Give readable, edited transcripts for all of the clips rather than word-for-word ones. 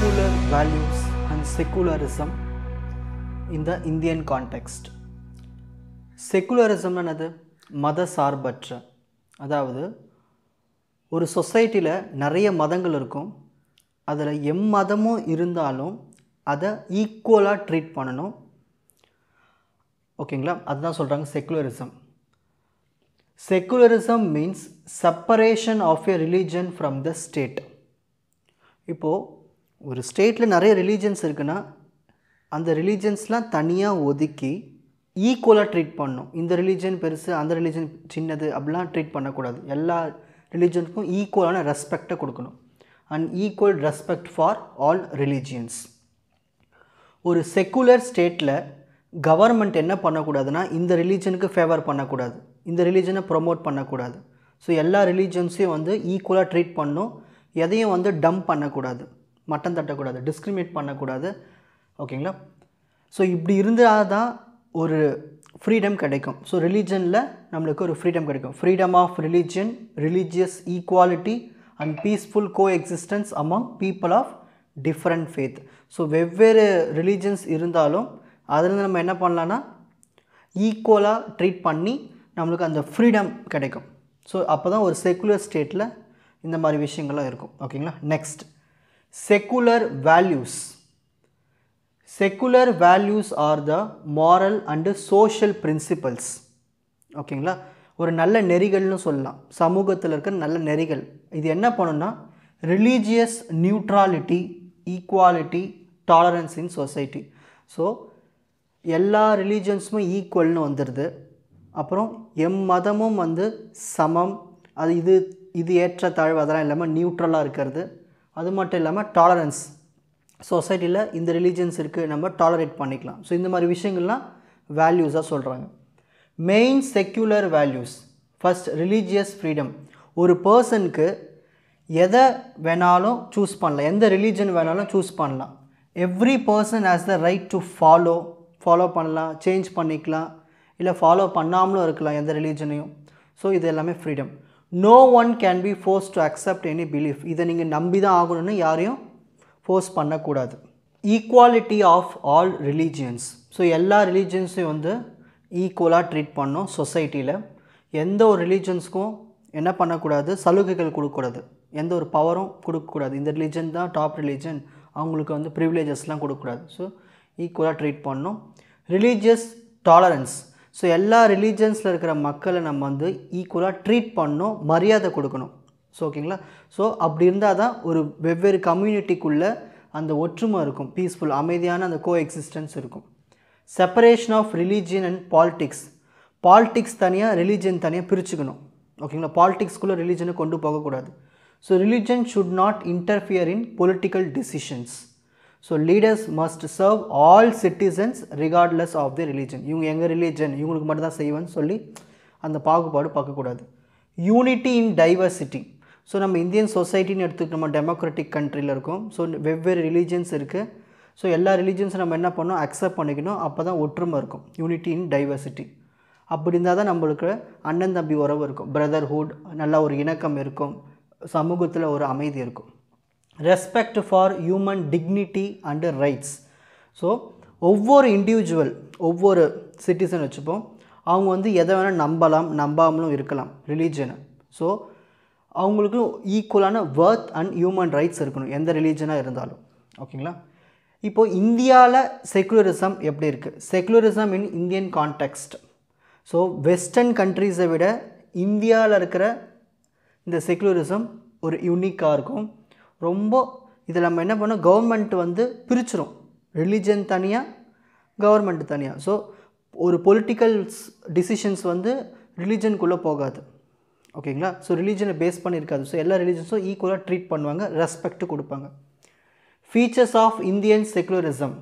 secular values and secularism in the Indian context. Secularism என்னது? மத சார்பற்ற. அதாவது ஒரு சொசைட்டியில் நிறைய மதங்கள் இருக்கும். அதில் எம்மதமும் இருந்தாலும் அதை ஈக்குவலாக ட்ரீட் பண்ணணும். ஓகேங்களா? அதுதான் சொல்கிறாங்க secularism. Secularism means separation of a religion from the state. இப்போது ஒரு ஸ்டேட்டில் நிறைய ரிலீஜன்ஸ் இருக்குன்னா அந்த ரிலீஜன்ஸ்லாம் தனியாக ஒதுக்கி ஈக்குவலாக ட்ரீட் பண்ணணும். இந்த ரிலீஜன் பெருசு, அந்த ரிலீஜன் சின்னது அப்படிலாம் ட்ரீட் பண்ணக்கூடாது. எல்லா ரிலீஜனுக்கும் ஈக்குவலான ரெஸ்பெக்டை கொடுக்கணும். And equal respect for all religions. ஒரு செக்குலர் ஸ்டேட்டில் கவர்மெண்ட் என்ன பண்ணக்கூடாதுன்னா இந்த ரிலீஜனுக்கு ஃபேவர் பண்ணக்கூடாது, இந்த ரிலீஜனை ப்ரொமோட் பண்ணக்கூடாது. ஸோ எல்லா ரிலீஜன்ஸையும் வந்து ஈக்குவலாக ட்ரீட் பண்ணணும். எதையும் வந்து டம்ப் பண்ணக்கூடாது, மட்டம் தட்டக்கூடாது, டிஸ்கிரிமினேட் பண்ணக்கூடாது. ஓகேங்களா? ஸோ இப்படி இருந்தால் தான் ஒரு ஃப்ரீடம் கிடைக்கும். ஸோ ரிலீஜனில் நம்மளுக்கு ஒரு ஃப்ரீடம் கிடைக்கும். Freedom of religion, religious equality and peaceful coexistence among people of different faith. So வெவ்வேறு ரிலீஜன்ஸ் இருந்தாலும் அதில் நம்ம என்ன பண்ணலான்னா ஈக்குவலாக ட்ரீட் பண்ணி நம்மளுக்கு அந்த ஃப்ரீடம் கிடைக்கும். ஸோ அப்போ தான் ஒரு செக்குலர் ஸ்டேட்டில் இந்த மாதிரி விஷயங்கள்லாம் இருக்கும். ஓகேங்களா? Next, secular values. Secular values are the moral and social principles. ஓகேங்களா? ஒரு நல்ல நெறிகள்னு சொல்லலாம், சமூகத்தில் இருக்கிற நல்ல நெறிகள். இது என்ன பண்ணுன்னா ரிலீஜியஸ் நியூட்ராலிட்டி, ஈக்குவாலிட்டி, டாலரன்ஸ் இன் சொசைட்டி. ஸோ எல்லா ரிலீஜன்ஸுமே ஈக்குவல்னு வந்துடுது. அப்புறம் மதமும் வந்து சமம், அது இது ஏற்ற தாழ்வு அதெல்லாம் இல்லாமல் நியூட்ரலாக இருக்கிறது. அது மட்டும் இல்லாமல் டாலரன்ஸ், சொசைட்டியில் இந்த ரிலீஜன்ஸ் இருக்குது, நம்ம டாலரேட் பண்ணிக்கலாம். ஸோ இந்த மாதிரி விஷயங்கள்லாம் வேல்யூஸாக சொல்கிறாங்க. Main secular values. First, religious freedom. ஒரு பர்சனுக்கு எதை வேணாலும் சூஸ் பண்ணலாம், எந்த ரிலீஜன் வேணாலும் சூஸ் பண்ணலாம். Every person has the right to follow பண்ணலாம், சேஞ்ச் பண்ணிக்கலாம், இல்லை ஃபாலோ பண்ணாமலும் இருக்கலாம் எந்த ரிலீஜனையும். ஸோ இது எல்லாமே freedom. No one can be force to accept any belief. இதை நீங்கள் நம்பி தான் ஆகணும்னு யாரையும் ஃபோர்ஸ் பண்ணக்கூடாது. Equality of all religions. So எல்லா ரிலீஜியன்ஸையும் வந்து ஈக்குவலாக ட்ரீட் பண்ணணும் சொசைட்டியில். எந்த ஒரு ரிலீஜன்ஸ்க்கும் என்ன பண்ணக்கூடாது, சலுகைகள் கொடுக்கக்கூடாது, எந்த ஒரு பவரும் கொடுக்கக்கூடாது. இந்த ரிலீஜன் தான் டாப் ரிலீஜன், அவங்களுக்கு வந்து ப்ரிவிலேஜஸ்லாம் கொடுக்கக்கூடாது. ஸோ ஈக்குவலாக ட்ரீட் பண்ணணும். Religious tolerance. ஸோ எல்லா ரிலீஜன்ஸில் இருக்கிற மக்களை நம்ம வந்து ஈக்குவலாக ட்ரீட் பண்ணணும், மரியாதை கொடுக்கணும். ஸோ ஓகேங்களா? ஸோ அப்படி இருந்தால் தான் ஒரு வெவ்வேறு கம்யூனிட்டிக்குள்ளே அந்த ஒற்றுமை இருக்கும், பீஸ்ஃபுல் அமைதியான அந்த கோ எக்ஸிஸ்டன்ஸ் இருக்கும். Separation of religion and politics. Politics தனியாக, ரிலீஜன் தனியாக பிரிச்சுக்கணும். ஓகேங்களா? பாலிட்டிக்ஸ்குள்ளே ரிலீஜனை கொண்டு போகக்கூடாது. So religion should not interfere in political decisions. So leaders must serve all citizens regardless of the religion. இவங்க எங்கள் ரிலீஜன், இவங்களுக்கு மட்டும் தான் செய்வேன்னு சொல்லி அந்த பாகுபாடு பார்க்கக்கூடாது. Unity in diversity. ஸோ நம்ம இந்தியன் சொசைட்டின்னு எடுத்துக்கிட்டு நம்ம டெமோக்ராட்டிக் கண்ட்ரியில் இருக்கோம். ஸோ வெவ்வேறு ரிலீஜன்ஸ் இருக்குது. ஸோ எல்லா ரிலீஜன்ஸும் நம்ம என்ன பண்ணணும், அக்செப்ட் பண்ணிக்கணும். அப்போ தான் ஒற்றுமை இருக்கும், யூனிட்டி இன் டைவர்சிட்டி. அப்படி இருந்தால் தான் நம்மளுக்கு அண்ணன் தம்பி உறவு இருக்கும், பிரதர்ஹுட், நல்ல ஒரு இணக்கம் இருக்கும், சமூகத்தில் ஒரு அமைதி இருக்கும். Respect for human dignity and rights. So ஒவ்வொரு இண்டிவிஜுவல், ஒவ்வொரு சிட்டிசன் வச்சுப்போம், அவங்க வந்து எதை வேணால் நம்பலாம், நம்பாமலும் இருக்கலாம் ரிலீஜனை. ஸோ அவங்களுக்கு ஈக்குவலான வர்த் அண்ட் ஹியூமன் ரைட்ஸ் இருக்கணும் எந்த ரிலீஜனாக இருந்தாலும். ஓகேங்களா? இப்போது இந்தியாவில் செக்குலரிசம் எப்படி இருக்குது? Secularism in Indian context. So western கண்ட்ரீஸை விட இந்தியாவில் இருக்கிற இந்த செக்குலரிசம் ஒரு யூனிக்காக இருக்கும். ரொம்ப இதில் நம்ம என்ன பண்ணோம், கவர்மெண்ட் வந்து பிரிச்சிரும், ரிலீஜன் தனியாக, கவர்மெண்ட் தனியாக. ஸோ ஒரு பொலிட்டிக்கல் டிசிஷன்ஸ் வந்து ரிலீஜனுக்குள்ளே போகாது. ஓகேங்களா? ஸோ ரிலீஜனை பேஸ் பண்ணியிருக்காது. ஸோ எல்லா ரிலீஜன்ஸும் ஈக்குவலாக ட்ரீட் பண்ணுவாங்க, ரெஸ்பெக்ட் கொடுப்பாங்க. Features of Indian secularism.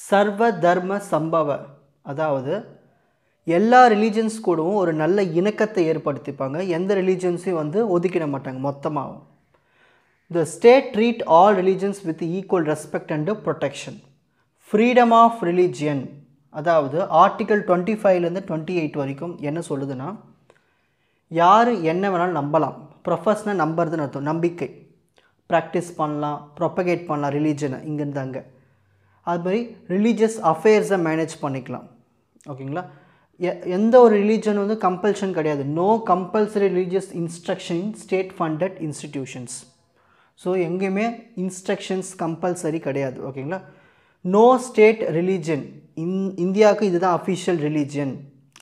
சர்வ தர்ம சம்பவ. அதாவது எல்லா ரிலீஜன்ஸ் கூடவும் ஒரு நல்ல இணக்கத்தை ஏற்படுத்திப்பாங்க, எந்த ரிலீஜன்ஸையும் வந்து ஒதுக்கிட மாட்டாங்க மொத்தமாகவும். The state treat all religions with equal respect and protection. Freedom of religion. அதாவது ஆர்டிகல் 25லேருந்து 28 வரைக்கும் என்ன சொல்லுதுன்னா, யார் என்ன வேணாலும் நம்பலாம். ப்ரொஃபஸ்னால் நம்புறதுன்னு அர்த்தம், நம்பிக்கை. ப்ராக்டிஸ் பண்ணலாம், ப்ரொபகேட் பண்ணலாம் ரிலீஜனை இங்கேருந்து அங்கே. அது மாதிரி ரிலீஜியஸ் அஃபேர்ஸை மேனேஜ் பண்ணிக்கலாம். ஓகேங்களா? எந்த ஒரு ரிலீஜன் வந்து கம்பல்ஷன் கிடையாது. No compulsory religious instruction in state funded institutions. So எங்கேயுமே இன்ஸ்ட்ரக்ஷன்ஸ் கம்பல்சரி கிடையாது. ஓகேங்களா? நோ ஸ்டேட் ரிலீஜன், இந்தியாவுக்கு இதுதான் அஃபிஷியல் ரிலீஜன்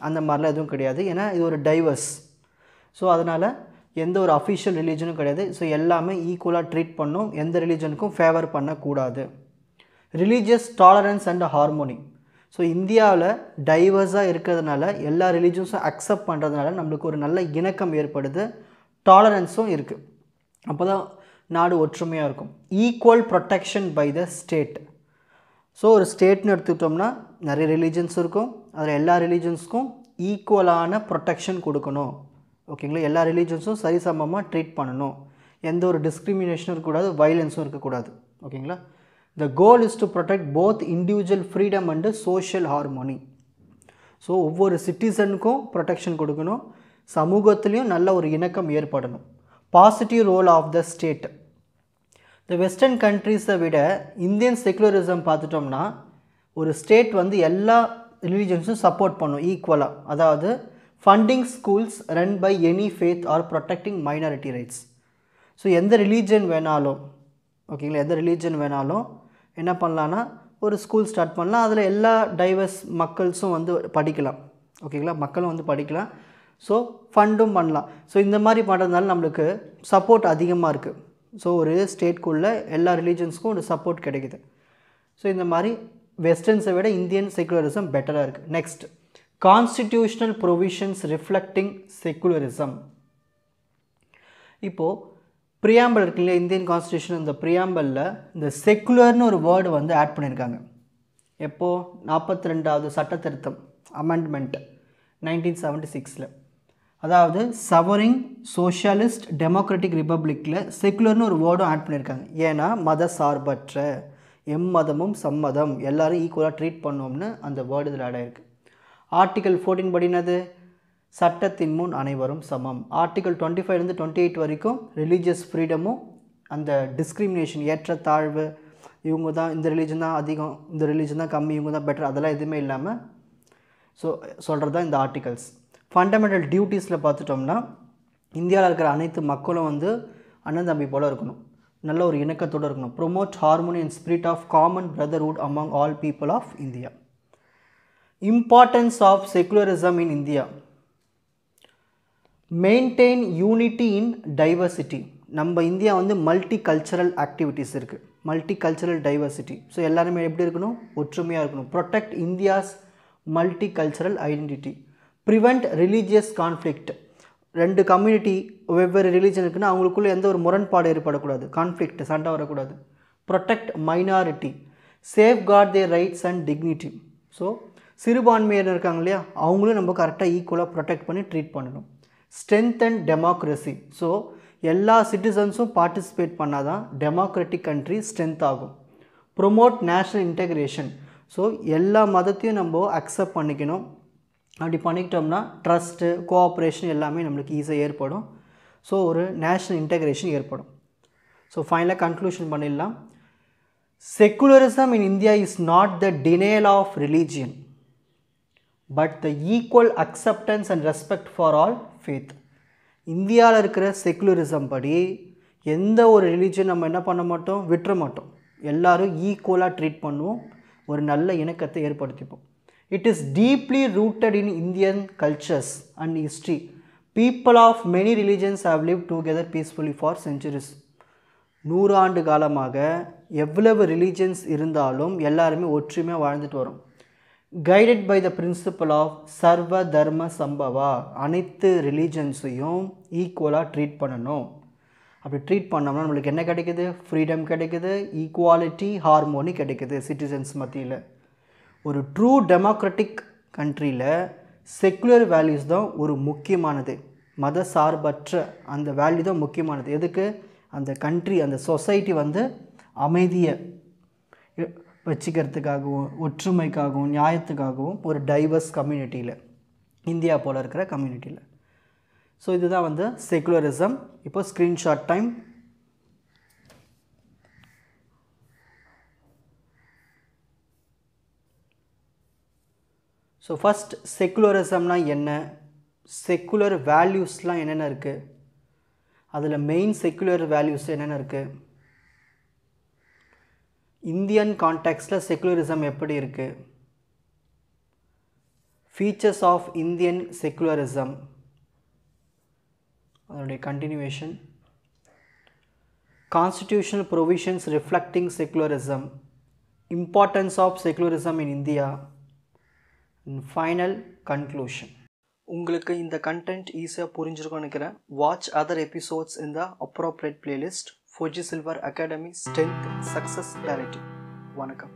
அந்த மாதிரிலாம் எதுவும் கிடையாது. ஏன்னா இது ஒரு டைவர்ஸ். ஸோ அதனால் எந்த ஒரு அஃபிஷியல் ரிலீஜனும் கிடையாது. ஸோ எல்லாமே ஈக்குவலாக ட்ரீட் பண்ணும், எந்த ரிலீஜனுக்கும் ஃபேவர் பண்ணக்கூடாது. Religious tolerance and harmony. So இந்தியாவில் டைவர்ஸாக இருக்கிறதுனால எல்லா ரிலீஜன்ஸும் அக்செப்ட் பண்ணுறதுனால நம்மளுக்கு ஒரு நல்ல இணக்கம் ஏற்படுது, டாலரன்ஸும் இருக்குது. அப்போ தான் நாடு ஒற்றுமையாக இருக்கும். Equal protection by the state. So ஒரு ஸ்டேட்னு எடுத்துக்கிட்டோம்னா நிறைய ரிலீஜன்ஸ் இருக்கும், அதில் எல்லா ரிலீஜன்ஸ்க்கும் ஈக்குவலான ப்ரொடெக்ஷன் கொடுக்கணும். ஓகேங்களா? எல்லா ரிலீஜன்ஸும் சரிசமமாக ட்ரீட் பண்ணணும், எந்த ஒரு டிஸ்கிரிமினேஷனும் இருக்கக்கூடாது, வைலன்ஸும் இருக்கக்கூடாது. ஓகேங்களா? The goal is to protect both individual freedom and social harmony. So ஒவ்வொரு சிட்டிசனுக்கும் ப்ரொடெக்ஷன் கொடுக்கணும், சமூகத்துலேயும் நல்ல ஒரு இணக்கம் ஏற்படணும். Positive role of the state. இந்த வெஸ்டர்ன் கண்ட்ரீஸை விட இந்தியன் செக்குலரிசம் பார்த்துட்டோம்னா ஒரு ஸ்டேட் வந்து எல்லா ரிலீஜன்ஸும் சப்போர்ட் பண்ணும் ஈக்குவலாக. அதாவது funding schools run by any faith or protecting minority rights. So எந்த ரிலீஜன் வேணாலும், ஓகேங்களா, எந்த ரிலீஜன் வேணாலும் என்ன பண்ணலான்னா ஒரு ஸ்கூல் ஸ்டார்ட் பண்ணலாம், அதில் எல்லா டைவர்ஸ் மக்கள்ஸும் வந்து படிக்கலாம். ஓகேங்களா? மக்களும் வந்து படிக்கலாம். ஸோ ஃபண்டும் பண்ணலாம். ஸோ இந்த மாதிரி பண்ணுறதுனால நம்மளுக்கு சப்போர்ட் அதிகமாக இருக்குது. ஸோ ஒரு ஸ்டேட்குள்ளே எல்லா ரிலீஜன்ஸ்க்கும் ஒரு சப்போர்ட் கிடைக்குது. ஸோ இந்த மாதிரி வெஸ்டர்ன்ஸை விட இந்தியன் செக்குலரிசம் பெட்டராக இருக்குது. Next, constitutional provisions reflecting secularism. இப்போது ப்ரியாம்பிள் இருக்கு இல்லையா, இந்தியன் கான்ஸ்டியூஷன், இந்த ப்ரியாம்பிளில் இந்த செக்குலர்னு ஒரு வேர்டு வந்து ஆட் பண்ணியிருக்காங்க. எப்போது? 42வது சட்ட திருத்தம், அமெண்ட்மெண்ட் 1976. அதாவது சவரிங் சோஷியலிஸ்ட் டெமோக்ராட்டிக் ரிப்பப்ளிக்கில் செக்குலர்னு ஒரு வேர்டும் ஆட் பண்ணியிருக்காங்க. ஏன்னா மத சார்பற்ற, எம்மதமும் சம்மதம், எல்லோரும் ஈக்குவலாக ட்ரீட் பண்ணோம்னு அந்த வேர்டு இதில் ஆட் ஆகிருக்கு. ஆர்டிகல் 14 படினது சட்டத்தின் முன் அனைவரும் சமம். ஆர்டிகல் 25 28 வரைக்கும் ரிலீஜியஸ் ஃப்ரீடமும் அந்த டிஸ்கிரிமினேஷன், ஏற்றத்தாழ்வு, இவங்க தான் இந்த ரிலீஜன் தான் அதிகம், இந்த ரிலீஜன் தான் கம்மி, இவங்க தான் பெட்டர், அதெல்லாம் எதுவுமே இல்லாமல் சொல்கிறது தான் இந்த ஆர்டிகல்ஸ். ஃபண்டமெண்டல் டியூட்டிஸில் பார்த்துட்டோம்னா இந்தியாவில் இருக்கிற அனைத்து மக்களும் வந்து அண்ணன் தம்பி போல் இருக்கணும், நல்ல ஒரு இணக்கத்தோடு இருக்கணும். Promote harmony and spirit of common brotherhood among all people of India. Importance of secularism in India. Maintain unity in diversity. நம்ம இந்தியா வந்து மல்டி கல்ச்சரல் ஆக்டிவிட்டீஸ் இருக்குது, மல்டி கல்ச்சரல் டைவர்சிட்டி. ஸோ எல்லாருமே எப்படி இருக்கணும்? ஒற்றுமையாக இருக்கணும். Protect India's multicultural identity. Prevent religious conflict. ரெண்டு community வெவ்வேறு ரிலீஜன் இருக்குன்னா அவங்களுக்குள்ளே எந்த ஒரு முரண்பாடு ஏற்படக்கூடாது, கான்ஃப்ளிக்ட், சண்டை வரக்கூடாது. Protect minority. Safeguard their rights and dignity. So சிறுபான்மையினர் இருக்காங்க இல்லையா, அவங்களும் நம்ம கரெக்டாக ஈக்குவலாக ப்ரொடெக்ட் பண்ணி ட்ரீட் பண்ணணும். Strengthen democracy. ஸோ எல்லா சிட்டிசன்ஸும் பார்ட்டிசிபேட் பண்ணால் தான் டெமோக்ராட்டிக் கண்ட்ரி ஸ்ட்ரென்த் ஆகும். Promote national integration. ஸோ எல்லா மதத்தையும் நம்ம அக்செப்ட் பண்ணிக்கணும். அப்படி பண்ணிக்கிட்டோம்னா ட்ரஸ்ட்டு, கோஆப்ரேஷன் எல்லாமே நம்மளுக்கு ஈஸியாக ஏற்படும். ஸோ ஒரு நேஷ்னல் இன்டெகிரேஷன் ஏற்படும். ஸோ ஃபைனலாக கன்க்ளூஷன் பண்ணிடலாம். Secularism in India is not the denial of religion but the equal acceptance and respect for all faith. இந்தியாவில் இருக்கிற செக்குலரிசம் படி எந்த ஒரு ரிலீஜன் நம்ம என்ன பண்ண மாட்டோம், விட்டுற மாட்டோம். எல்லோரும் ஈக்குவலாக ட்ரீட் பண்ணுவோம், ஒரு நல்ல இணக்கத்தை ஏற்படுத்திப்போம். It is deeply rooted in Indian cultures and history. People of many religions have live together peacefully for centuries. 100 ஆண்டு காலமாக எவ்வளவு ரிலீஜன்ஸ் இருந்தாலும் எல்லாருமே ஒற்றுமையாக வாழ்ந்துட்டு வரோம். Guided by the principle of சர்வ தர்ம சம்பவா. அனைத்து ரிலீஜன்ஸையும் ஈக்குவலாக ட்ரீட் பண்ணணும். அப்படி ட்ரீட் பண்ணோம்னா நம்மளுக்கு என்ன கிடைக்குது? ஃப்ரீடம் கிடைக்குது, ஈக்குவாலிட்டி, ஹார்மோனி கிடைக்குது சிட்டிசன்ஸ் மத்தியில். ஒரு ட்ரூ டெமோக்ராட்டிக் கண்ட்ரியில் செக்குலர் வேல்யூஸ் தான் ஒரு முக்கியமானது. மத சார்பற்ற அந்த வேல்யூ தான் முக்கியமானது. எதுக்கு? அந்த கண்ட்ரி, அந்த சொசைட்டி வந்து அமைதியை வச்சுக்கிறதுக்காகவும், ஒற்றுமைக்காகவும், நியாயத்துக்காகவும் ஒரு டைவர்ஸ் கம்யூனிட்டியில், இந்தியா போல் இருக்கிற கம்யூனிட்டியில். ஸோ இதுதான் வந்து செக்குலரிசம். இப்போ ஸ்க்ரீன்ஷாட் டைம். ஸோ ஃபஸ்ட் செக்குலரிசம்னா என்ன, செக்குலர் வேல்யூஸ்லாம் என்னென்ன இருக்குது, அதில் மெயின் செக்குலர் வேல்யூஸ் என்னென்ன இருக்குது, இந்தியன் கான்டெக்ஸ்டில் செக்குலரிசம் எப்படி இருக்குது, ஃபீச்சர்ஸ் ஆஃப் இந்தியன் செக்குலரிசம் அதனுடைய continuation, constitutional provisions reflecting secularism, importance of secularism in India, and final conclusion. உங்களுக்கு இந்த கண்டென்ட் ஈஸியாக புரிஞ்சிருக்கும்னு நினைக்கிறேன். Watch other episodes in the appropriate playlist. ஃபோர்ஜி silver academy, strength, success, clarity. வணக்கம்.